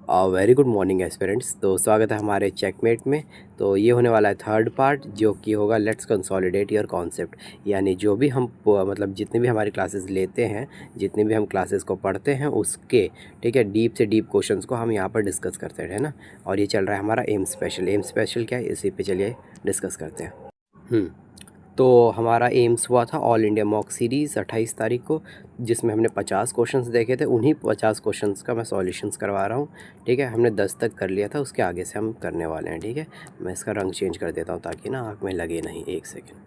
Very good morning aspirants. तो स्वागत है हमारे चेकमेट में। तो ये होने वाला है थर्ड पार्ट, जो कि होगा लेट्स कंसोलिडेट योर कॉन्सेप्ट। यानी जो भी हम मतलब जितनी भी हमारी क्लासेस लेते हैं, जितनी भी हम क्लासेस को पढ़ते हैं, उसके ठीक है डीप से डीप क्वेश्चंस को हम यहाँ पर डिस्कस करते हैं, है ना। और ये चल रहा है हमारा एम स्पेशल। एम स्पेशल क्या है, इसी पे चलिए डिस्कस करते हैं। तो हमारा एम्स हुआ था ऑल इंडिया मॉक सीरीज़ 28 तारीख को, जिसमें हमने 50 क्वेश्चंस देखे थे। उन्हीं 50 क्वेश्चंस का मैं सॉल्यूशंस करवा रहा हूँ, ठीक है। हमने 10 तक कर लिया था, उसके आगे से हम करने वाले हैं, ठीक है। मैं इसका रंग चेंज कर देता हूँ ताकि ना आँख में लगे नहीं। एक सेकेंड,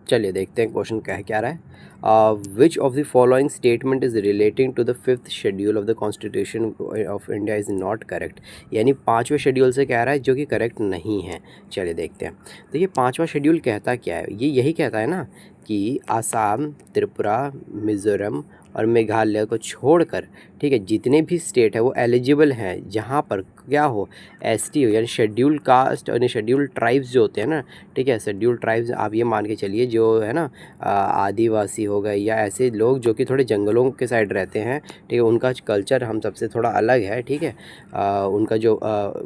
चलिए देखते हैं क्वेश्चन कह क्या रहा है। Which of the following statement is relating to the fifth schedule of the constitution of India is not correct. यानी पाँचवें शेड्यूल से कह रहा है जो कि करेक्ट नहीं है। चलिए देखते हैं। देखिए पाँचवा शेड्यूल कहता क्या है, ये यही कहता है ना कि आसाम, त्रिपुरा, मिज़ोरम और मेघालय को छोड़कर, ठीक है, जितने भी स्टेट है वो एलिजिबल हैं जहाँ पर क्या हो, एसटी हो, यानी शेड्यूल कास्ट और शेड्यूल ट्राइब्स जो होते हैं ना, ठीक है। शेड्यूल ट्राइब्स आप ये मान के चलिए जो है ना आदिवासी हो गए या ऐसे लोग जो कि थोड़े जंगलों के साइड रहते हैं, ठीक है। उनका कल्चर हम सबसे थोड़ा अलग है, ठीक है। उनका जो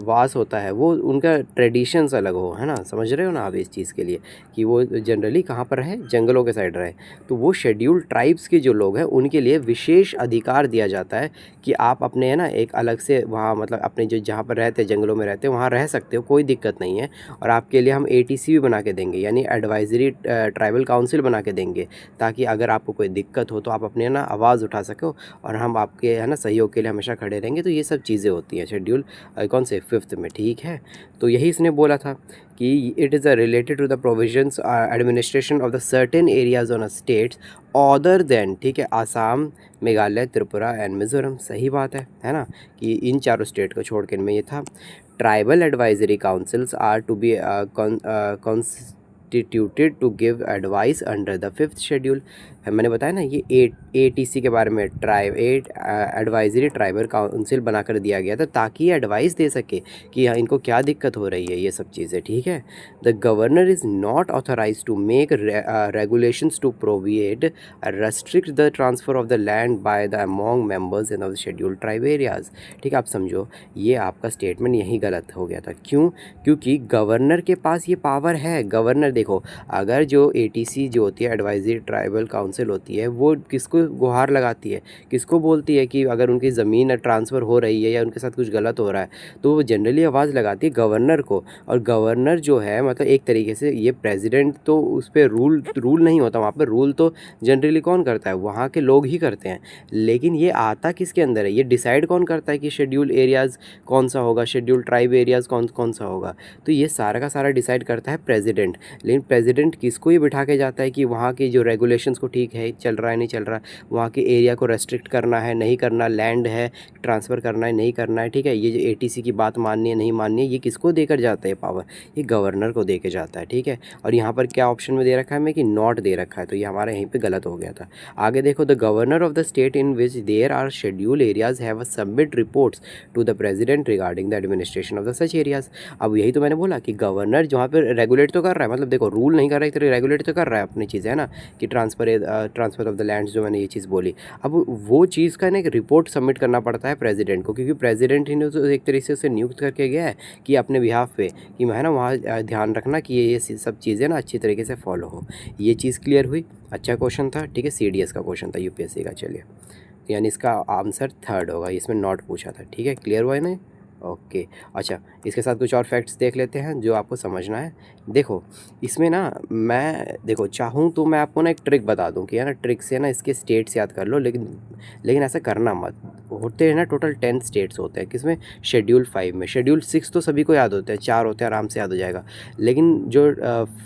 वास होता है वो, उनका ट्रेडिशंस अलग हो, है ना। समझ रहे हो ना आप इस चीज़ के लिए कि वो जनरली कहाँ पर रहे, जंगलों के साइड रहे। तो वो शेड्यूल ट्राइब्स के जो लोग हैं उनके लिए विशेष अधिकार दिया जाता है कि आप अपने है ना एक अलग से वहाँ, मतलब अपने जो जहाँ पर रहते हैं, जंगलों में रहते हैं, वहाँ रह सकते हो, कोई दिक्कत नहीं है। और आपके लिए हम एटीसी भी बना के देंगे, यानी एडवाइजरी ट्राइबल काउंसिल बना के देंगे, ताकि अगर आपको कोई दिक्कत हो तो आप अपने ना आवाज़ उठा सको, और हम आपके है ना सहयोग के लिए हमेशा खड़े रहेंगे। तो ये सब चीज़ें होती हैं शेड्यूल कौन से, फिफ्थ में, ठीक है। तो यही इसने बोला था कि it is related to the provisions administration of the certain areas on a states other than, ठीक है, आसाम, मेघालय, त्रिपुरा एंड मिज़ोरम। सही बात है ना, कि इन चारों स्टेट को छोड़ के इनमें ये था। Tribal advisory councils are to be constituted to give advice under the fifth schedule। मैंने बताया ना ये एटीसी के बारे में, एडवाइजरी ट्राइबल काउंसिल बनाकर दिया गया था ताकि ये एडवाइस दे सके कि हाँ इनको क्या दिक्कत हो रही है, ये सब चीज़ें, ठीक है। The governor is not authorise to make regulations to prohibit restrict the transfer of the land by the among members in of the scheduled tribe areas. ठीक है, आप समझो ये आपका स्टेटमेंट यही गलत हो गया था। क्यों? क्योंकि गवर्नर के पास ये पावर है। गवर्नर देखो, अगर जो एटीसी जो होती है, एडवाइजरी ट्राइबल काउंसिल होती है, वो किसको गुहार लगाती है, किसको बोलती है कि अगर उनकी ज़मीन ट्रांसफ़र हो रही है या उनके साथ कुछ गलत हो रहा है, तो वो जनरली आवाज़ लगाती है गवर्नर को। और गवर्नर जो है मतलब एक तरीके से ये प्रेसिडेंट, तो उस पर रूल नहीं होता वहाँ पर। रूल तो जनरली कौन करता है, वहाँ के लोग ही करते हैं। लेकिन ये आता किसके अंदर है, ये डिसाइड कौन करता है कि शेड्यूल एरियाज़ कौन सा होगा, शेड्यूल ट्राइब एरियाज़ कौन कौन सा होगा। तो ये सारा का सारा डिसाइड करता है प्रेसिडेंट। लेकिन प्रेसिडेंट किसको ये बिठा के जाता है कि वहाँ के जो रेगुलेशंस को ठीक है, चल रहा है नहीं चल रहा, वहाँ के एरिया को रेस्ट्रिक्ट करना है नहीं करना, लैंड है ट्रांसफ़र करना है नहीं करना है, ठीक है। ये जो एटीसी की बात माननी है नहीं माननी है, ये किसको देकर जाता है पावर, ये गवर्नर को दे के जाता है, ठीक है। और यहाँ पर क्या ऑप्शन में दे रखा है मैं कि नॉट दे रखा है, तो ये हमारा यहीं पे गलत हो गया था। आगे देखो, the governor of the state in which there are schedule areas have submit reports to the president regarding the administration of the such areas. अब यही तो मैंने बोला कि गवर्नर जहाँ पर रेगुलेट तो कर रहा है, मतलब देखो रूल नहीं कर रहा है, तो रेगुलेट तो कर रहा है अपनी चीज़ें, है ना, कि ट्रांसफ़र ऑफ द लैंड्स, जो मैंने ये चीज़ बोली। अब वो चीज़ का ना एक रिपोर्ट सबमिट करना पड़ता है प्रेसिडेंट को, क्योंकि प्रेसिडेंट ही ने तो एक तरीके से उसे नियुक्त करके गया है कि अपने बिहाफ पे कि है ना वहाँ ध्यान रखना कि ये सब चीज़ें ना अच्छी तरीके से फॉलो हो। ये चीज़ क्लियर हुई। अच्छा क्वेश्चन था, ठीक है, सीडीएस का क्वेश्चन था यूपीएससी का। चलिए, यानी इसका आंसर थर्ड होगा, इसमें नॉट पूछा था, ठीक है। क्लियर हुआ है ना? ओके। अच्छा, इसके साथ कुछ और फैक्ट्स देख लेते हैं जो आपको समझना है। देखो इसमें ना मैं देखो चाहूँ तो मैं आपको ना एक ट्रिक बता दूँ कि है ना, ट्रिक से ना इसके स्टेट्स याद कर लो, लेकिन ऐसा करना मत। होते हैं ना टोटल 10 स्टेट्स होते हैं, किसमें, शेड्यूल 5 में। शेड्यूल 6 तो सभी को याद होते हैं, 4 होते हैं, आराम से याद हो जाएगा। लेकिन जो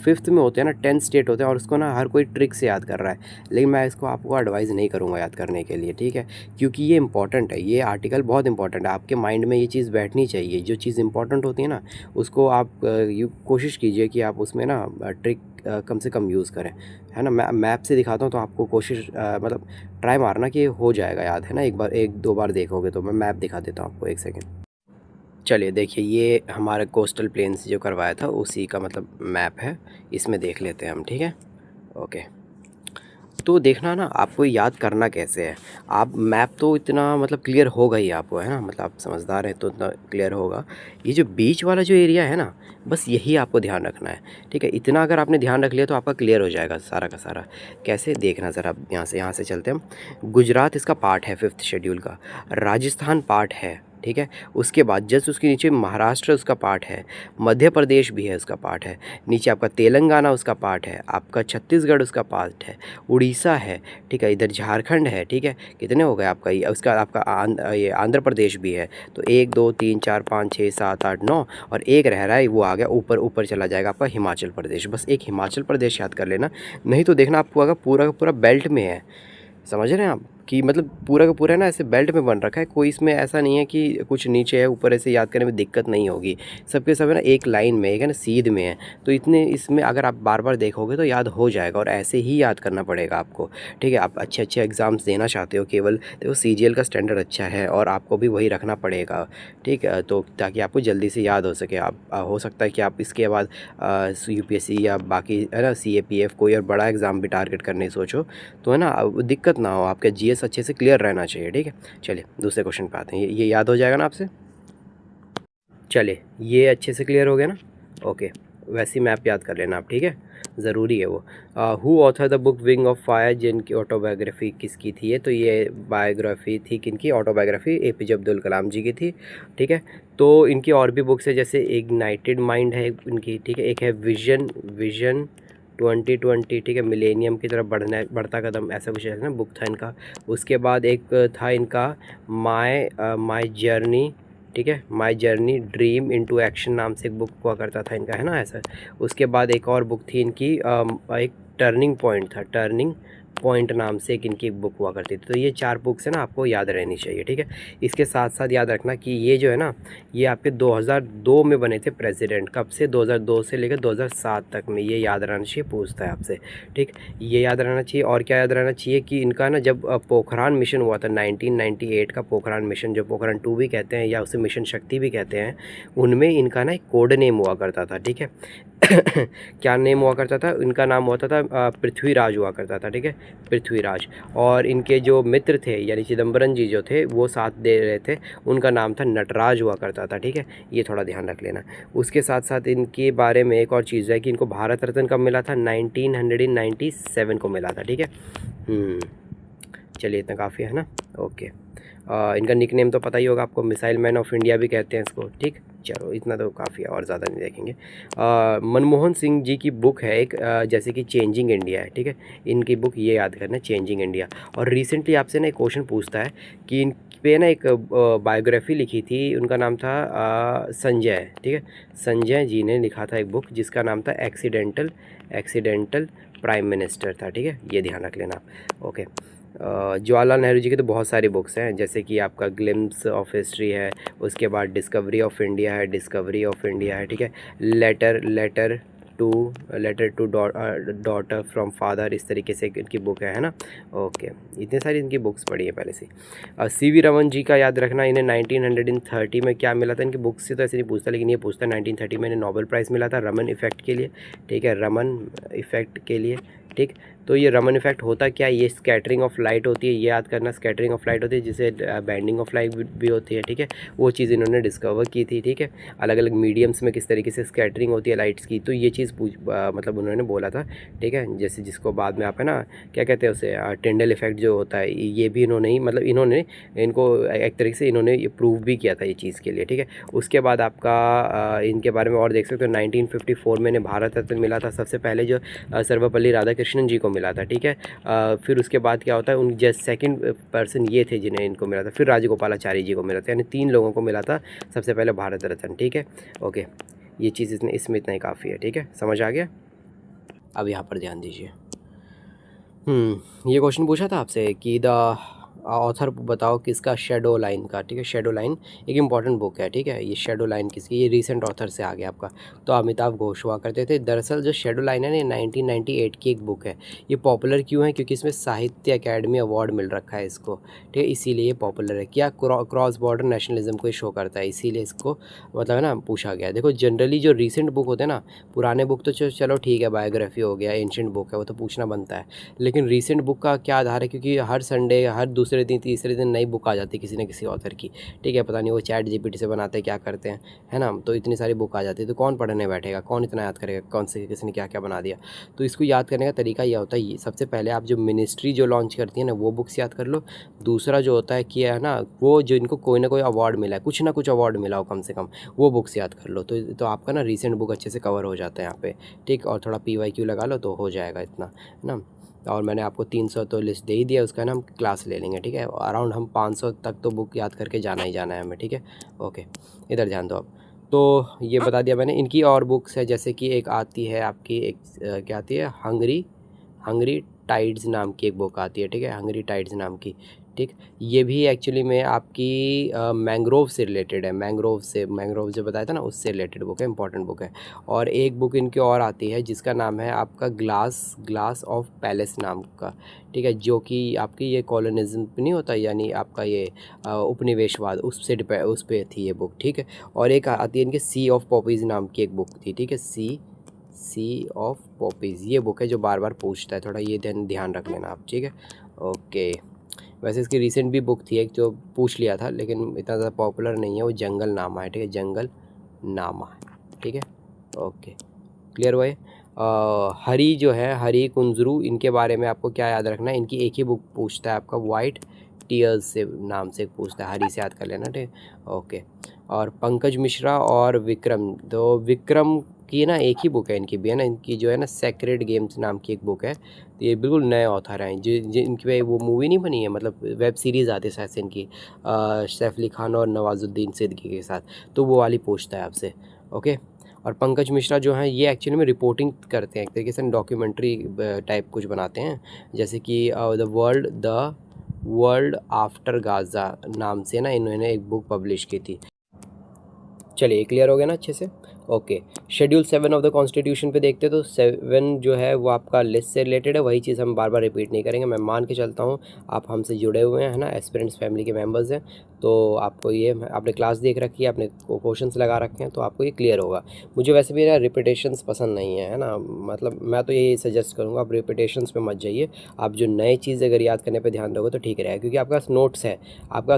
5th में होते हैं ना, 10 स्टेट होते हैं, और उसको ना हर कोई ट्रिक से याद कर रहा है। लेकिन मैं इसको आपको एडवाइस नहीं करूँगा याद करने के लिए, ठीक है, क्योंकि ये इंपॉर्टेंट है, ये आर्टिकल बहुत इंपॉर्टेंट है। आपके माइंड में ये चीज़ बैठनी चाहिए। जो चीज़ इंपॉर्टेंट होती है ना, उसको आप कोशिश कीजिए कि आप उसमें ना ट्रिक कम से कम यूज़ करें, है ना। मैं मैप से दिखाता हूँ तो आपको कोशिश मतलब ट्राई मारना कि हो जाएगा याद, है ना। एक दो बार देखोगे तो। मैं मैप दिखा देता हूँ आपको, एक सेकेंड। चलिए देखिए, ये हमारे कोस्टल प्लेन से जो करवाया था उसी का मतलब मैप है, इसमें देख लेते हैं हम, ठीक है। ओके, तो देखना ना आपको याद करना कैसे है। आप मैप तो इतना मतलब क्लियर होगा ही आपको, है ना, मतलब आप समझदार हैं तो इतना क्लियर होगा। ये जो बीच वाला जो एरिया है ना, बस यही आपको ध्यान रखना है, ठीक है। इतना अगर आपने ध्यान रख लिया तो आपका क्लियर हो जाएगा सारा का सारा। कैसे देखना ज़रा, यहाँ से चलते हैं हम। गुजरात इसका पार्ट है 5th शेड्यूल का, राजस्थान पार्ट है, ठीक है। उसके बाद जस्ट उसके नीचे महाराष्ट्र उसका पार्ट है, मध्य प्रदेश भी है उसका पार्ट है, नीचे आपका तेलंगाना उसका पार्ट है, आपका छत्तीसगढ़ उसका पार्ट है, उड़ीसा है, ठीक है, इधर झारखंड है, ठीक है। कितने हो गए आपका, ये उसका आपका ये आंध्र प्रदेश भी है। तो 1 2 3 4 5 6 7 8 9 और एक रह रहा है, वो आ गया ऊपर, ऊपर चला जाएगा आपका हिमाचल प्रदेश। बस एक हिमाचल प्रदेश याद कर लेना, नहीं तो देखना आपको अगर पूरा का पूरा बेल्ट में है, समझ रहे हैं आप, कि मतलब पूरा का पूरा है ना ऐसे बेल्ट में बन रखा है, कोई इसमें ऐसा नहीं है कि कुछ नीचे है ऊपर, ऐसे याद करने में दिक्कत नहीं होगी। सबके सब है ना एक लाइन में, एक है ना सीध में है। तो इतने इसमें अगर आप बार बार देखोगे तो याद हो जाएगा, और ऐसे ही याद करना पड़ेगा आपको, ठीक है। आप अच्छे अच्छे एग्ज़ाम्स देना चाहते हो, केवल देखो CGL का स्टैंडर्ड अच्छा है और आपको भी वही रखना पड़ेगा, ठीक है। तो ताकि आपको जल्दी से याद हो सके। आप हो सकता है कि आप इसके बाद UPSC या बाकी है ना CAPF कोई और बड़ा एग्ज़ाम भी टारगेट करने सोचो, तो है ना अब दिक्कत ना हो, आपका GS अच्छे से क्लियर रहना चाहिए, ठीक है। चलिए दूसरे क्वेश्चन पे आते हैं। ये याद हो जाएगा ना आपसे। चलिए ये अच्छे से क्लियर हो गया ना, ओके। वैसी मैप याद कर लेना आप, ठीक है, ज़रूरी है वो। Who author the book wing of fire, जिनकी ऑटोबायोग्राफी किसकी थी ये, तो ये बायोग्राफी थी किनकी, ऑटोबायोग्राफी APJ अब्दुल कलाम जी की थी, ठीक है। तो इनकी और भी बुक्स है, जैसे इग्नाइटेड माइंड है इनकी, ठीक है। एक है विजन विजन 2020, ठीक है, मिलेनियम की तरफ बढ़ता कदम, ऐसा कुछ है ना बुक था इनका। उसके बाद एक था इनका माय जर्नी, ठीक है, my journey dream into action नाम से एक बुक हुआ करता था इनका, है ना ऐसा। उसके बाद एक और बुक थी इनकी, एक टर्निंग पॉइंट था, टर्निंग पॉइंट नाम से एक इनकी बुक हुआ करती थी। तो ये 4 बुक्स है ना आपको याद रहनी चाहिए, ठीक है। इसके साथ साथ याद रखना कि ये जो है ना, ये आपके 2002 में बने थे प्रेसिडेंट, कब से, 2002 से लेकर 2007 तक में, ये याद रहना चाहिए, पूछता है आपसे, ठीक। ये याद रहना चाहिए। और क्या याद रहना चाहिए कि इनका ना जब पोखरान मिशन हुआ था 1998 का, पोखरान मिशन जो पोखरान 2 भी कहते हैं या उसे मिशन शक्ति भी कहते हैं, उनमें इनका ना एक कोड नेम हुआ करता था, ठीक है। क्या नेम हुआ करता था इनका, नाम होता था पृथ्वीराज हुआ करता था, ठीक है, पृथ्वीराज। और इनके जो मित्र थे यानी चिदम्बरम जी जो थे वो साथ दे रहे थे, उनका नाम था नटराज हुआ करता था, ठीक है। ये थोड़ा ध्यान रख लेना। उसके साथ साथ इनके बारे में एक और चीज़ है कि इनको भारत रत्न कब मिला था, 1997 को मिला था, ठीक है। चलिए इतना काफ़ी है ना, ओके। इनका निक नेम तो पता ही होगा आपको, मिसाइल मैन ऑफ इंडिया भी कहते हैं इसको, ठीक। चलो इतना तो काफ़ी है, और ज़्यादा नहीं देखेंगे। मनमोहन सिंह जी की बुक है एक, जैसे कि चेंजिंग इंडिया है, ठीक है। इनकी बुक ये याद करना, चेंजिंग इंडिया। और रिसेंटली आपसे ना एक क्वेश्चन पूछता है कि इन पे ना एक बायोग्राफी लिखी थी, उनका नाम था संजय, ठीक है। संजय जी ने लिखा था एक बुक जिसका नाम था एक्सीडेंटल प्राइम मिनिस्टर था, ठीक है। ये ध्यान रख लेना आप, ओके। जवाहरलाल नेहरू जी की तो बहुत सारी बुक्स हैं, जैसे कि आपका ग्लिम्स ऑफ हिस्ट्री है, उसके बाद डिस्कवरी ऑफ इंडिया है, ठीक है। Letter to daughter from father, इस तरीके से इनकी बुक है ना, ओके। इतनी सारी इनकी बुक्स पढ़ी है पहले से। CV रमन जी का याद रखना, इन्हें 1930 में क्या मिला था, इनकी बुक्स से तो ऐसे नहीं पूछता, लेकिन ये पूछता 1930 में इन्हें नोबेल प्राइज़ मिला था रमन इफ़ेक्ट के लिए, ठीक है, रमन इफ़ेक्ट के लिए, ठीक। तो ये रमन इफ़ेक्ट होता क्या है, ये स्कैटरिंग ऑफ लाइट होती है, ये याद करना, स्कैटरिंग ऑफ लाइट होती है, जिसे बैंडिंग ऑफ लाइट भी होती है, ठीक है। वो चीज़ इन्होंने डिस्कवर की थी, ठीक है, अलग अलग मीडियम्स में किस तरीके से स्कैटरिंग होती है लाइट्स की, तो ये चीज़ मतलब उन्होंने बोला था, ठीक है। जैसे जिसको बाद में आप है ना क्या कहते हैं उसे, टिंडल इफेक्ट जो होता है, ये भी इन्होंने ही, मतलब इन्होंने इनको एक तरीके से इन्होंने ये प्रूव भी किया था ये चीज़ के लिए, ठीक है। उसके बाद आपका इनके बारे में और देख सकते हो, 1954 में इन्हें भारत रत्न मिला था सबसे पहले, जो सर्वपल्ली राधाकृष्णन जी को मिला था, ठीक है। फिर उसके बाद क्या होता है, उन जस्ट सेकंड पर्सन ये थे जिन्हें इनको मिला था, फिर राजगोपालाचारी जी को मिला था, यानी 3 लोगों को मिला था सबसे पहले भारत रत्न, ठीक है, ओके। ये चीज़ इसमें इतना ही काफ़ी है, ठीक है, समझ आ गया। अब यहाँ पर ध्यान दीजिए। ये क्वेश्चन पूछा था आपसे कि द ऑथर बताओ किसका, शैडो लाइन का, ठीक है। शैडो लाइन एक इंपॉर्टेंट बुक है, ठीक है। ये शैडो लाइन किसकी, ये रीसेंट ऑथर से आ गया आपका। तो अमिताभ घोष हुआ करते थे। दरअसल जो शैडो लाइन है ना, ये 1998 की एक बुक है। ये पॉपुलर क्यों है, क्योंकि इसमें साहित्य अकेडमी अवार्ड मिल रखा है इसको, ठीक है, इसीलिए ये पॉपुलर है। क्या क्रॉस बॉर्डर नेशनलिज्म को शो करता है, इसीलिए इसको मतलब है ना पूछा गया है। देखो जनरली जो रीसेंट बुक होते हैं ना, पुराने बुक तो चलो ठीक है, बायोग्राफी हो गया, एंशिएंट बुक है, वो तो पूछना बनता है। लेकिन रीसेंट बुक का क्या आधार है, क्योंकि हर संडे, हर दूसरे दिन, तीसरे दिन नई बुक आ जाती है किसी न किसी ऑथर की, ठीक है। पता नहीं वो चैट जीपीटी से बनाते हैं क्या करते हैं, है ना। तो इतनी सारी बुक आ जाती है, तो कौन पढ़ने बैठेगा, कौन इतना याद करेगा कौन से किसी ने क्या क्या बना दिया। तो इसको याद करने का तरीका यह होता है, ये सबसे पहले आप जो मिनिस्ट्री जो लॉन्च करती है ना, वो बुक्स याद कर लो। दूसरा जो होता है कि है ना, वो जो इनको कोई ना कोई अवार्ड मिला है, कुछ ना कुछ अवार्ड मिला हो कम से कम, वो बुक्स याद कर लो। तो आपका ना रीसेंट बुक अच्छे से कवर हो जाता है यहाँ पे, ठीक। और थोड़ा PYQ लगा लो तो हो जाएगा इतना, है ना। और मैंने आपको 300 तो लिस्ट दे ही दिया, उसका ना हम क्लास ले लेंगे, ठीक है। अराउंड हम 500 तक तो बुक याद करके जाना ही जाना है हमें, ठीक है। ओके, इधर ध्यान दो अब। तो ये बता दिया मैंने। इनकी और बुक्स है, जैसे कि एक आती है आपकी, एक क्या आती है, हंगरी हंगरी टाइड्स नाम की एक बुक आती है, ठीक है, हंगरी टाइड्स नाम की, ठीक। ये भी एक्चुअली में आपकी मैंग्रोव से रिलेटेड है, मैंग्रोव जो बताया था ना, उससे रिलेटेड बुक है, इंपॉर्टेंट बुक है। और एक बुक इनकी और आती है जिसका नाम है आपका ग्लास ऑफ पैलेस नाम का, ठीक है, जो कि आपकी ये कॉलोनिज्म नहीं होता, यानी आपका ये उपनिवेशवाद, उस पे थी ये बुक, ठीक है। और एक आती है इनके सी ऑफ पॉपीज़ नाम की एक बुक थी, ठीक है, सी ऑफ पॉपीज़, ये बुक है जो बार बार पूछता है, थोड़ा ये ध्यान रख लेना आप, ठीक है। ओके, वैसे इसकी रिसेंट भी बुक थी एक जो पूछ लिया था, लेकिन इतना ज़्यादा पॉपुलर नहीं है, वो जंगल नामा है, ठीक है, जंगल नामा, ठीक है। ओके, क्लियर हुआ ये। हरी जो है, हरी कुंजरू, इनके बारे में आपको क्या याद रखना है, इनकी एक ही बुक पूछता है आपका, वाइट टीयर्स से नाम से पूछता है, हरी से याद कर लेना, ठीक है। ओके, और पंकज मिश्रा और विक्रम, तो विक्रम की ना एक ही बुक है इनकी भी, है ना, इनकी जो है ना सेक्रेड गेम्स नाम की एक बुक है। तो ये बिल्कुल नए ऑथर हैं, जिनकी पे वो मूवी नहीं बनी है, मतलब वेब सीरीज़ आती है शायद से इनकी, सैफ अली खान और नवाजुद्दीन सिद्दीकी के साथ, तो वो वाली पूछता है आपसे। ओके, और पंकज मिश्रा जो हैं ये एक्चुअली में रिपोर्टिंग करते हैं, एक तरीके से डॉक्यूमेंट्री टाइप कुछ बनाते हैं, जैसे कि द वर्ल्ड आफ्टर गाज़ा नाम से ना इन्होंने एक बुक पब्लिश की थी। चलिए, क्लियर हो गया ना अच्छे से। Okay, schedule 7 of the constitution पे देखते हैं। तो 7 जो है वो आपका लिस्ट से रिलेटेड है, वही चीज़ हम बार बार रिपीट नहीं करेंगे। मैं मान के चलता हूँ आप हमसे जुड़े हुए हैं, है ना, एस्पिरेंट्स फैमिली के मेंबर्स हैं, तो आपको ये, आपने क्लास देख रखी है, आपने क्वेश्चंस लगा रखे हैं, तो आपको ये क्लियर होगा। मुझे वैसे भी ना रिपीटेशंस पसंद नहीं है ना, मतलब मैं तो यही सजेस्ट करूँगा, आप रिपीटेशंस पे मत जाइए। आप जो नई चीज़ अगर याद करने पे ध्यान दोगे तो ठीक रहेगा, क्योंकि आपके पास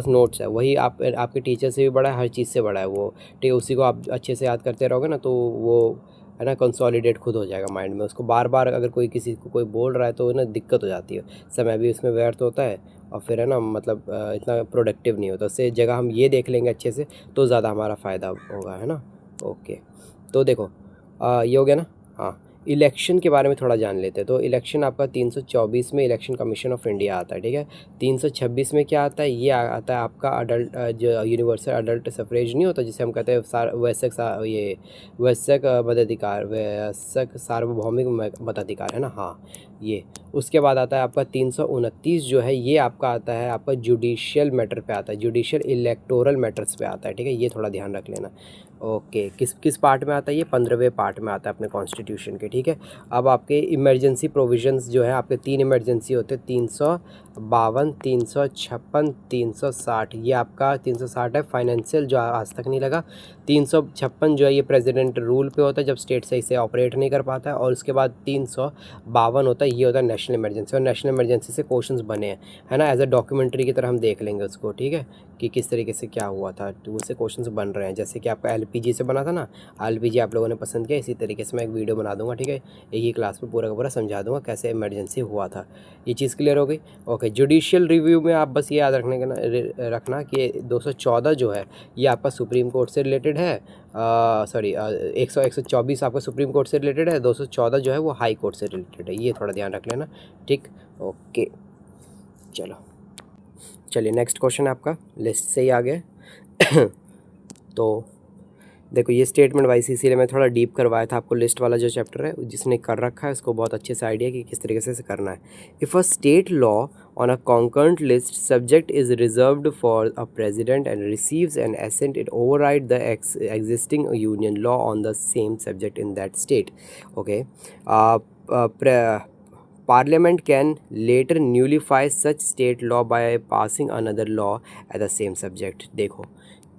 नोट्स है, वही आपके टीचर से भी बड़ा है, हर चीज़ से बड़ा है वो, ठीक है। उसी को आप अच्छे से याद करते रहोगे ना, तो वो है ना कंसोलिडेट खुद हो जाएगा माइंड में। उसको बार बार अगर किसी को कोई बोल रहा है तो ना दिक्कत हो जाती है, समय भी उसमें व्यर्थ होता है, और फिर है ना मतलब इतना प्रोडक्टिव नहीं होता। उससे जगह हम ये देख लेंगे अच्छे से तो ज़्यादा हमारा फ़ायदा होगा, है ना। ओके, तो देखो ये हो गया ना। हाँ, इलेक्शन के बारे में थोड़ा जान लेते हैं। तो इलेक्शन आपका 324 में इलेक्शन कमीशन ऑफ इंडिया आता है, ठीक है। 326 में क्या आता है, ये आता है आपका अडल्ट, जो यूनिवर्सल अडल्ट सफरेज नहीं होता, जिसे हम कहते हैं वयस्क सार्वभौमिक मताधिकार, है ना। हाँ, ये उसके बाद आता है आपका 329 जो है, ये आपका आता है आपका जुडिशियल मैटर पे आता है, जुडिशियल इलेक्टोरल मैटर्स पे आता है, ठीक है, ये थोड़ा ध्यान रख लेना। ओके, किस किस पार्ट में आता है, ये 15वें पार्ट में आता है अपने कॉन्स्टिट्यूशन के, ठीक है। अब आपके इमरजेंसी प्रोविजंस जो है, आपके 3 इमरजेंसी होते हैं, 352, 356, 360। ये आपका 360 है फाइनेंशियल, जो आज तक नहीं लगा। 356 जो है ये प्रेसिडेंट रूल पे होता है, जब स्टेट सही से ऑपरेट नहीं कर पाता है। और उसके बाद 352 होता है, ये होता है नेशनल इमरजेंसी, और नेशनल इमरजेंसी से क्वेश्चंस बने हैं, है ना, एज अ डॉक्यूमेंट्री की तरह हम देख लेंगे उसको, ठीक है, कि किस तरीके से क्या हुआ था, तो उससे क्वेश्चंस बन रहे हैं। जैसे कि आपका LPG से बना था ना, LPG आप लोगों ने पसंद किया, इसी तरीके से मैं एक वीडियो बना दूंगा, ठीक है, एक ही क्लास में पूरा का पूरा समझा दूंगा कैसे इमरजेंसी हुआ था। ये चीज़ क्लियर हो गई। ओके, जुडिशियल रिव्यू में आप बस ये याद रखना कि 214 जो है ये आपका सुप्रीम कोर्ट से रिलेटेड है, सॉरी 124 आपका सुप्रीम कोर्ट से रिलेटेड है, 214 जो है वो हाई कोर्ट से रिलेटेड है, ये थोड़ा ध्यान रख लेना, ठीक। ओके, चलिए नेक्स्ट क्वेश्चन आपका लिस्ट से ही आ गया। तो देखो ये स्टेटमेंट वाइज इसीलिए मैं थोड़ा डीप करवाया था आपको, लिस्ट वाला जो चैप्टर है जिसने कर रखा है उसको बहुत अच्छे से आइडिया कि किस तरीके से करना है। If a state law on a concurrent list subject is reserved for a president and receives an assent it override the existing union law on the same subject in that state. Okay, Parliament can later nullify such state law by passing another law at the same subject। देखो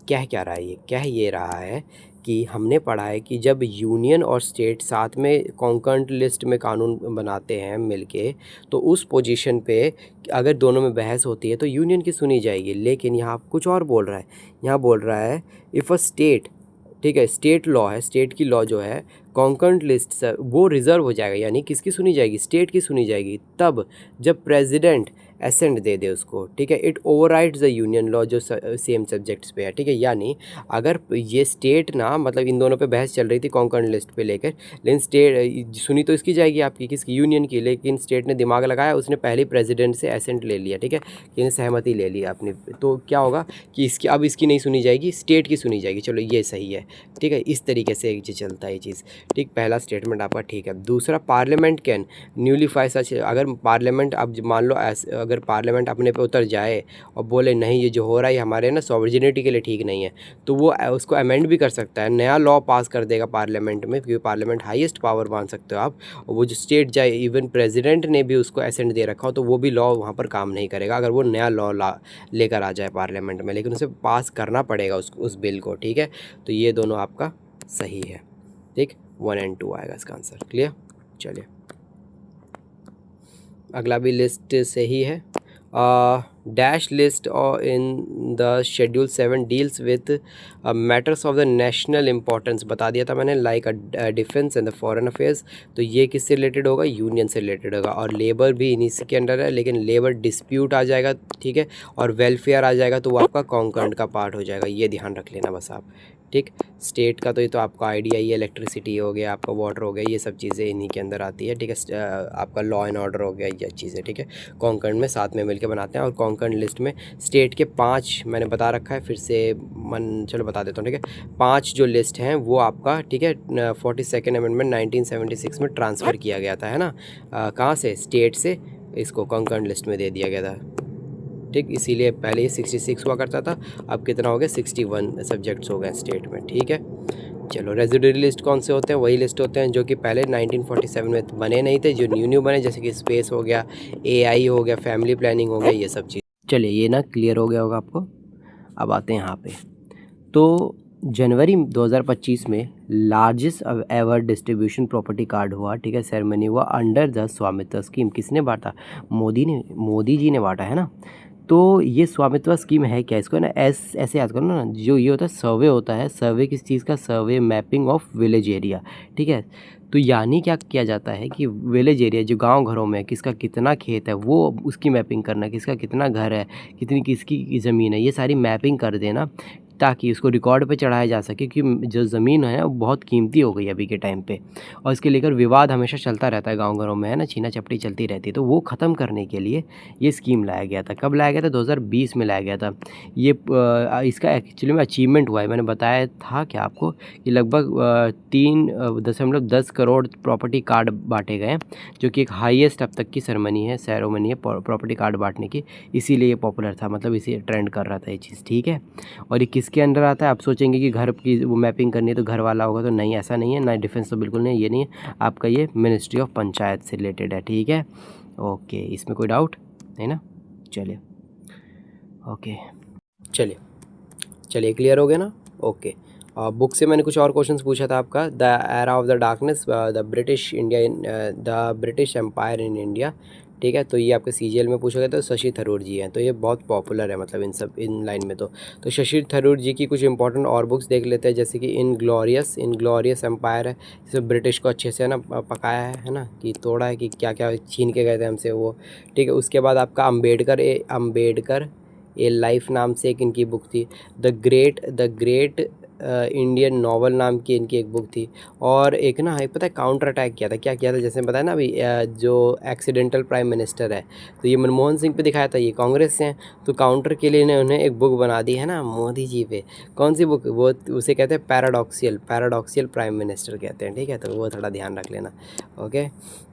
क्या रहा है ये, कह ये रहा है कि हमने पढ़ा है कि जब यूनियन और स्टेट साथ में कॉन्करेंट लिस्ट में कानून बनाते हैं मिलके, तो उस पोजीशन पे अगर दोनों में बहस होती है तो यूनियन की सुनी जाएगी। लेकिन यहाँ कुछ और बोल रहा है, यहाँ बोल रहा है इफ़ अ स्टेट, ठीक है, स्टेट लॉ है, स्टेट की लॉ जो है कॉन्करेंट लिस्ट वो रिज़र्व हो जाएगा, यानी किसकी सुनी जाएगी, स्टेट की सुनी जाएगी तब जब प्रेसिडेंट एसेंट दे दे उसको, ठीक है। It overrides the union law जो सेम सब्जेक्ट्स पे है, ठीक है। यानी अगर ये स्टेट ना, मतलब इन दोनों पे बहस चल रही थी कॉन्करेंट लिस्ट पे लेकर, लेकिन स्टेट सुनी तो इसकी जाएगी आपकी, किसकी, यूनियन की, लेकिन स्टेट ने दिमाग लगाया, उसने पहले प्रेसिडेंट से एसेंट ले लिया, ठीक है, यानी सहमति ले लिया अपनी, तो क्या होगा कि इसकी अब इसकी नहीं सुनी जाएगी, स्टेट की सुनी जाएगी। चलो ये सही है, ठीक है, इस तरीके से एक चीज़ चलता है ये चीज़, ठीक। पहला स्टेटमेंट आपका ठीक है। दूसरा, पार्लियामेंट कैन न्यूलीफाई सच, अगर पार्लियामेंट अब मान लो अगर पार्लियामेंट अपने पे उतर जाए और बोले नहीं ये जो हो रहा है हमारे ना सॉवरेनिटी के लिए ठीक नहीं है, तो वो उसको अमेंड भी कर सकता है, नया लॉ पास कर देगा पार्लियामेंट में, क्योंकि पार्लियामेंट हाईएस्ट पावर मान सकते हो आप। और वो जो स्टेट जाए, इवन प्रेसिडेंट ने भी उसको एसेंट दे रखा हो, तो वो भी लॉ वहाँ पर काम नहीं करेगा अगर वो नया लॉ लेकर आ जाए पार्लियामेंट में, लेकिन उसे पास करना पड़ेगा उस बिल को, ठीक है। तो ये दोनों आपका सही है, ठीक, 1 और 2 आएगा इसका आंसर। क्लियर, चलिए अगला भी लिस्ट से ही है। डैश लिस्ट और in the schedule 7 deals with matters of the national importance, बता दिया था मैंने, like defence and the foreign affairs. तो ये किससे रिलेटेड होगा, यूनियन से रिलेटेड होगा। और लेबर भी इन्हीं के अंडर है, लेकिन लेबर डिस्प्यूट आ जाएगा, ठीक है, और वेलफेयर आ जाएगा, तो वो आपका कॉन्करेंट का पार्ट हो जाएगा, ये ध्यान रख लेना बस आप, ठीक। स्टेट का तो ये तो आपका आइडिया ही है, इलेक्ट्रिसिटी हो गया, आपका वाटर हो गया, ये सब चीज़ें इन्हीं के अंदर आती है, ठीक है। आपका लॉ एंड ऑर्डर हो गया, ये चीज़ें, ठीक है, कॉन्करेंट में साथ में मिलकर बनाते हैं। और कॉन्करेंट लिस्ट में स्टेट के 5 मैंने बता रखा है, फिर से चलो बता देता हूँ, ठीक है। 5 जो लिस्ट हैं वो आपका, ठीक है, 42nd अमेंडमेंट 1976 में ट्रांसफ़र किया गया था, है ना, कहाँ से, स्टेट से इसको कॉन्करेंट लिस्ट में दे दिया गया था, ठीक। इसीलिए पहले ये 66 हुआ करता था, अब कितना हो गया, 61 सब्जेक्ट्स हो गए स्टेट में, ठीक है। चलो रेजिडुअरी लिस्ट कौन से होते हैं, वही लिस्ट होते हैं जो कि पहले 1947 में बने नहीं थे, जो न्यू बने, जैसे कि स्पेस हो गया, एआई हो गया, फैमिली प्लानिंग हो गया, ये सब चीज़। चलिए ये ना क्लियर हो गया होगा आपको। अब आते हैं यहाँ पे, तो जनवरी 2025 में largest ever distribution property card हुआ, ठीक है, सेरेमनी हुआ अंडर द स्वामित्व स्कीम। किसने बांटा, मोदी जी ने बांटा, है ना। तो ये स्वामित्व स्कीम है क्या, इसको ना ऐसे याद करो ना, जो ये होता है सर्वे होता है, सर्वे किस चीज़ का, सर्वे मैपिंग ऑफ विलेज एरिया, ठीक है। तो यानी क्या किया जाता है कि विलेज एरिया जो गांव घरों में किसका कितना खेत है वो उसकी मैपिंग करना, किसका कितना घर है, कितनी किसकी ज़मीन है, ये सारी मैपिंग कर देना, ताकि उसको रिकॉर्ड पे चढ़ाया जा सके कि जो ज़मीन है वो बहुत कीमती हो गई अभी के टाइम पे, और इसके लेकर विवाद हमेशा चलता रहता है गांव घरों में, है ना, छीना चपटी चलती रहती है। तो वो ख़त्म करने के लिए ये स्कीम लाया गया था। कब लाया गया था, 2020 में लाया गया था। ये इसका एक्चुअली में अचीवमेंट हुआ है, मैंने बताया था क्या आपको कि लगभग 3.10 करोड़ प्रॉपर्टी कार्ड बांटे गए, जो कि एक हाईएस्ट अब तक की सेरेमनी है प्रॉपर्टी कार्ड बांटने की, इसीलिए ये पॉपुलर था, मतलब इसी ट्रेंड कर रहा था ये चीज़, ठीक है। और ये किसके अंडर आता है, आप सोचेंगे कि घर की वो मैपिंग करनी है तो घर वाला होगा, तो नहीं, ऐसा नहीं है, ना डिफेंस तो बिल्कुल नहीं, ये नहीं है आपका, ये मिनिस्ट्री ऑफ पंचायत से रिलेटेड है, ठीक है। ओके, इसमें कोई डाउट नहीं ना, चलिए ओके, चलिए क्लियर हो गया ना, ओके। बुक से मैंने कुछ और क्वेश्चंस पूछा था आपका, the era of the darkness, the British empire in India, ठीक है। तो ये आपके सीजीएल में पूछा गया, तो शशि थरूर जी हैं, तो ये बहुत पॉपुलर है, मतलब इन लाइन में। तो शशि थरूर जी की कुछ इंपॉर्टेंट और बुक्स देख लेते हैं, जैसे कि इनग्लोरियस एम्पायर है, जिसे ब्रिटिश को अच्छे से ना पकाया है ना, कि तोड़ा है, कि क्या क्या छीन के गए थे हमसे वो, ठीक है। उसके बाद आपका अम्बेडकर ए लाइफ नाम से एक इनकी बुक थी, द ग्रेट इंडियन नॉवल नाम की इनकी एक बुक थी। और एक ना पता है काउंटर अटैक किया था, क्या किया था जैसे बताया ना अभी, जो एक्सीडेंटल प्राइम मिनिस्टर है तो ये मनमोहन सिंह पे दिखाया था, ये कांग्रेस से हैं, तो काउंटर के लिए इन्होंने एक बुक बना दी है ना मोदी जी पे। कौन सी बुक वो, उसे कहते हैं पैराडॉक्सियल प्राइम मिनिस्टर कहते हैं, ठीक है, तो वो थोड़ा ध्यान रख लेना। ओके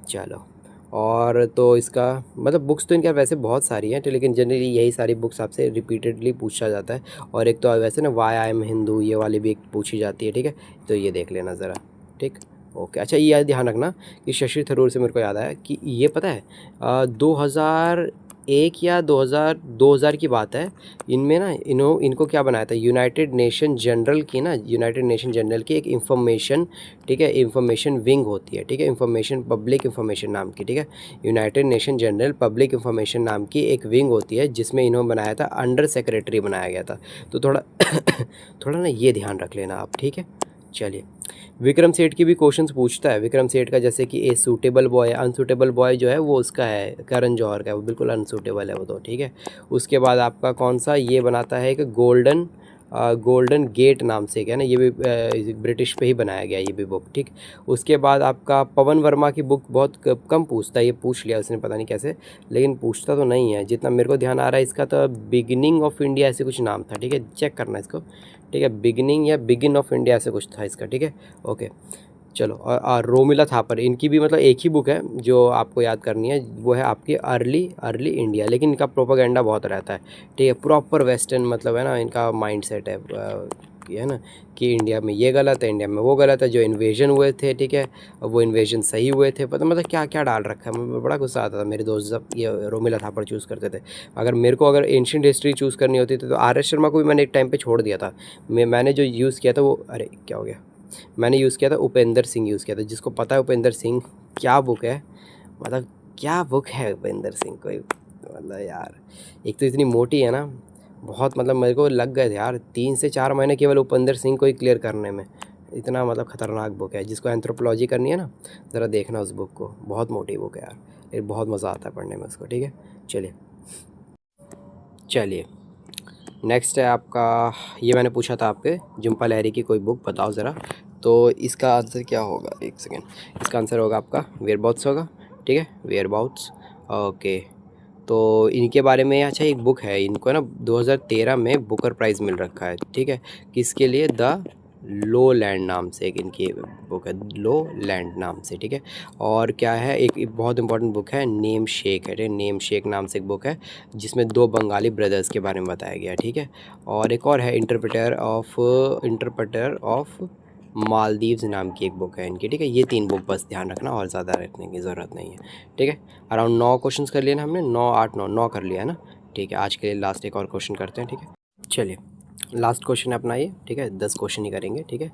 चलो। और तो इसका मतलब बुक्स तो इनके वैसे बहुत सारी हैं, तो लेकिन जनरली यही सारी बुक्स आपसे रिपीटेडली पूछा जाता है। और एक तो वैसे ना वाई आई एम हिंदू ये वाली भी एक पूछी जाती है, ठीक है, तो ये देख लेना ज़रा, ठीक। ओके अच्छा, ये ध्यान रखना कि शशि थरूर से मेरे को याद आया कि ये पता है 2001 या 2000 की बात है, इनमें ना इनको क्या बनाया था, यूनाइटेड नेशन जनरल की एक इंफॉर्मेशन, ठीक है, इंफॉर्मेशन विंग होती है, ठीक है, पब्लिक इंफॉर्मेशन नाम की, ठीक है, United nation general public information नाम की एक विंग होती है जिसमें इन्होंने बनाया था, अंडर सेक्रेटरी बनाया गया था। तो थोड़ा थोड़ा ना ये ध्यान रख लेना आप, ठीक है। चलिए, विक्रम सेठ की भी क्वेश्चंस पूछता है, विक्रम सेठ का, जैसे कि a suitable boy, unsuitable boy जो है वो उसका है करण जौहर का, वो बिल्कुल अनसूटेबल है वो तो, ठीक है। उसके बाद आपका कौन सा ये बनाता है कि गोल्डन गेट नाम से, क्या ना, ये भी ब्रिटिश पे ही बनाया गया ये भी बुक, ठीक। उसके बाद आपका पवन वर्मा की बुक बहुत कम पूछता है, ये पूछ लिया उसने पता नहीं कैसे, लेकिन पूछता तो नहीं है जितना मेरे को ध्यान आ रहा है इसका, तो बिगिनिंग ऑफ इंडिया ऐसे कुछ नाम था, ठीक है, चेक करना इसको, ठीक है, बिगिनिंग या बिगिन ऑफ इंडिया ऐसे कुछ था इसका, ठीक है। ओके चलो। और रोमिला थापर, इनकी भी मतलब एक ही बुक है जो आपको याद करनी है, वो है आपकी अर्ली इंडिया, लेकिन इनका प्रोपागेंडा बहुत रहता है, ठीक है, प्रॉपर वेस्टर्न मतलब है ना इनका माइंड सेट है, ये है ना कि इंडिया में ये गलत है, इंडिया में वो गलत है, जो इन्वेजन हुए थे, ठीक है, वो इन्वेजन सही हुए थे, पता मतलब क्या क्या डाल रखा है। मैं बड़ा गुस्सा आता था मेरे दोस्त जब ये रोमिला थापर चूज़ करते थे। अगर मेरे को अगर एंशिएंट हिस्ट्री चूज़ करनी होती थी तो आर एस शर्मा को भी मैंने एक टाइम पे छोड़ दिया था। मैंने जो यूज़ किया था वो, अरे क्या हो गया, मैंने यूज़ किया था उपेंद्र सिंह यूज़ किया था। जिसको पता है उपेंद्र सिंह क्या बुक है, मतलब क्या बुक है उपेंद्र सिंह, कोई मतलब यार, एक तो इतनी मोटी है ना, बहुत मतलब मेरे को लग गए थे यार 3 से 4 महीने केवल उपेंद्र सिंह को ही क्लियर करने में, इतना मतलब ख़तरनाक बुक है। जिसको एंथ्रोपोलॉजी करनी है ना, ज़रा देखना उस बुक को, बहुत मोटी बुक है यार, लेकिन बहुत मज़ा आता है पढ़ने में उसको, ठीक है। चलिए नेक्स्ट है आपका, ये मैंने पूछा था आपके झुम्पा लहरी की कोई बुक बताओ ज़रा, तो इसका आंसर क्या होगा, एक सेकेंड, इसका आंसर होगा आपका वेयरबाउट्स होगा, ठीक है, वेयरबाउट्स। ओके, तो इनके बारे में अच्छा एक बुक है, इनको ना 2013 में बुकर प्राइज़ मिल रखा है, ठीक है, किसके लिए, द लो लैंड नाम से एक इनकी बुक है, लो लैंड नाम से, ठीक है। और क्या है, एक बहुत इंपॉर्टेंट बुक है नेम शेक है, नेम शेक नाम से एक बुक है जिसमें 2 बंगाली ब्रदर्स के बारे में बताया गया, ठीक है। और एक और है इंटरप्रेटर ऑफ मालदीव्स नाम की एक बुक है इनकी, ठीक है। ये 3 बुक बस ध्यान रखना, और ज़्यादा रखने की ज़रूरत नहीं है, ठीक है। अराउंड 9 क्वेश्चन कर लिए ना हमने, 9 8 9 कर लिया है ना, ठीक है। आज के लिए लास्ट एक और क्वेश्चन करते हैं, ठीक है। चलिए लास्ट क्वेश्चन है अपना ये, ठीक है, 10 क्वेश्चन ही करेंगे, ठीक है।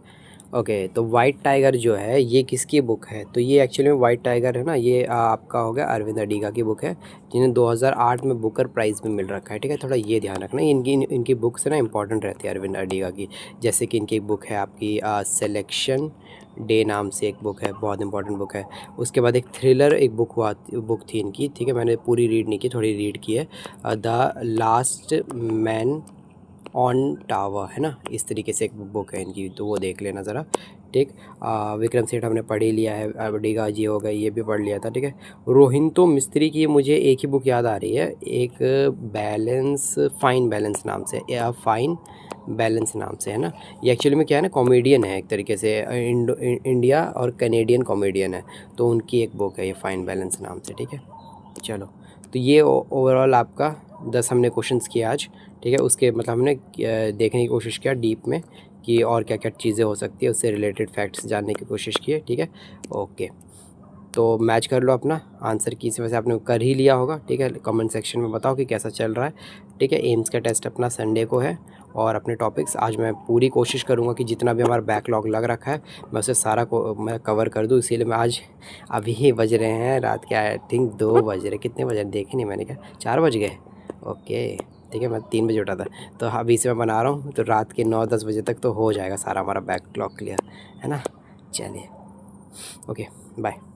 ओके, तो वाइट टाइगर जो है ये किसकी बुक है, तो ये एक्चुअली में वाइट टाइगर है ना, ये आपका हो गया अरविंद अडिगा की बुक है, जिन्हें 2008 में बुकर प्राइज़ भी मिल रखा है, ठीक है। थोड़ा ये ध्यान रखना, इनकी बुक्स है ना इंपॉर्टेंट रहती है अरविंद अडिगा की। जैसे कि इनकी एक बुक है आपकी सिलेक्शन डे नाम से एक बुक है, बहुत इंपॉर्टेंट बुक है। उसके बाद एक थ्रिलर एक बुक थी इनकी, ठीक है, मैंने पूरी रीड नहीं की, थोड़ी रीड की है, the last man on tower, है ना, इस तरीके से एक बुक है इनकी, तो वो देख लेना ज़रा, ठीक। विक्रम सेठ हमने पढ़ ही लिया है, अडिगा जी हो गए, ये भी पढ़ लिया था, ठीक है। रोहिंतो मिस्त्री की मुझे एक ही बुक याद आ रही है, एक फाइन बैलेंस नाम से, या फाइन बैलेंस नाम से, है ना। ये एक्चुअली में क्या है ना, कॉमेडियन है एक तरीके से, इंडिया और कैनेडियन कॉमेडियन है, तो उनकी एक बुक है ये फाइन बैलेंस नाम से, ठीक है। चलो, तो ये ओवरऑल आपका 10 हमने क्वेश्चंस किए आज, ठीक है। उसके मतलब हमने देखने की कोशिश किया डीप में कि और क्या क्या चीज़ें हो सकती है, उससे रिलेटेड फैक्ट्स जानने की कोशिश की है, ठीक है। ओके, तो मैच कर लो अपना आंसर की, इसी वजह से आपने कर ही लिया होगा, ठीक है। कमेंट सेक्शन में बताओ कि कैसा चल रहा है, ठीक है। एम्स का टेस्ट अपना संडे को है, और अपने टॉपिक्स आज मैं पूरी कोशिश करूँगा कि जितना भी हमारा बैकलॉग लग रखा है मैं उसे सारा को मैं कवर कर दूँ, इसीलिए मैं आज अभी ही बज रहे हैं रात के आई थिंक 2 बज रहे, कितने बजे देखे नहीं मैंने, क्या 4 बज गए, ओके ठीक है। मैं 3 बजे उठा था, तो अभी से मैं बना रहा हूँ, तो रात के 9-10 बजे तक तो हो जाएगा सारा हमारा बैकलॉग क्लियर, है ना। चलिए, ओके बाय।